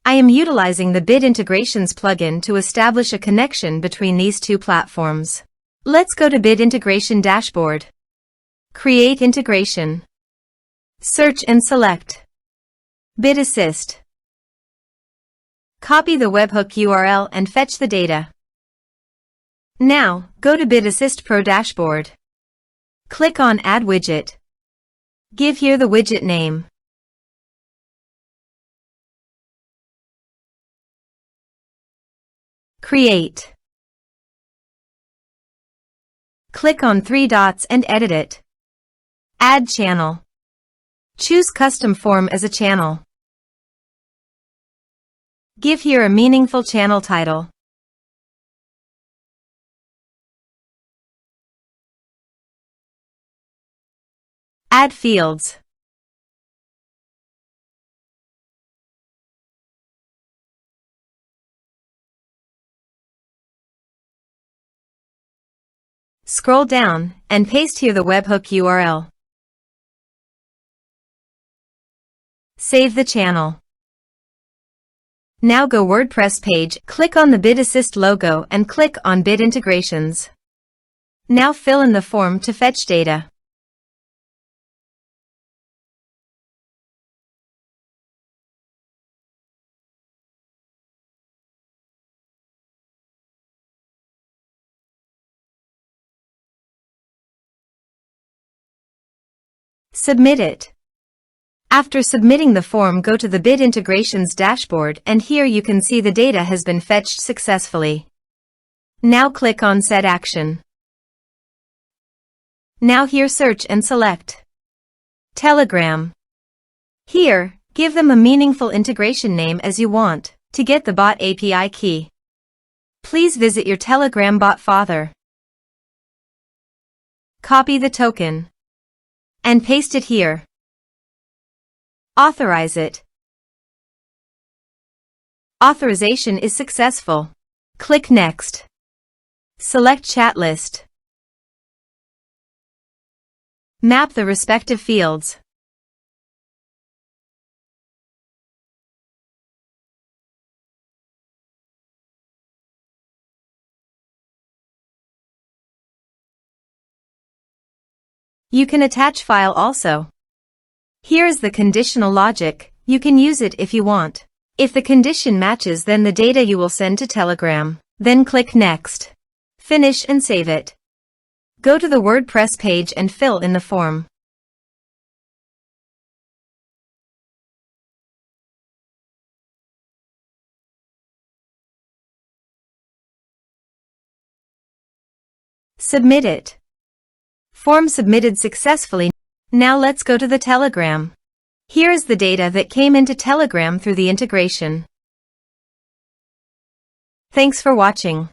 I am utilizing the BID Integrations plugin to establish a connection between these two platforms. Let's go to BID Integration Dashboard. Create Integration. Search and select BID Assist. Copy the webhook URL and fetch the data. Now, go to BID Assist Pro Dashboard. Click on Add Widget. Give here the widget name. Create. Click on 3 dots and edit it. Add channel. Choose Custom Form as a channel. Give here a meaningful channel title. Add fields. Scroll down and paste here the webhook URL. Save the channel. Now go WordPress page, click on the BID Assist logo and click on BID Integrations. Now fill in the form to fetch data. Submit it. After submitting the form, go to the BID Integrations dashboard and here you can see the data has been fetched successfully. Now click on Set Action. Now here search and select Telegram. Here, give them a meaningful integration name as you want to get the bot API key. Please visit your Telegram bot father. Copy the token and paste it here. Authorize it. Authorization is successful. Click Next. Select Chat List. Map the respective fields. You can attach file also. Here is the conditional logic. You can use it if you want. If the condition matches, then the data you will send to Telegram. Then click Next. Finish and save it. Go to the WordPress page and fill in the form. Submit it. Form submitted successfully. Now let's go to the Telegram. Here is the data that came into Telegram through the integration. Thanks for watching.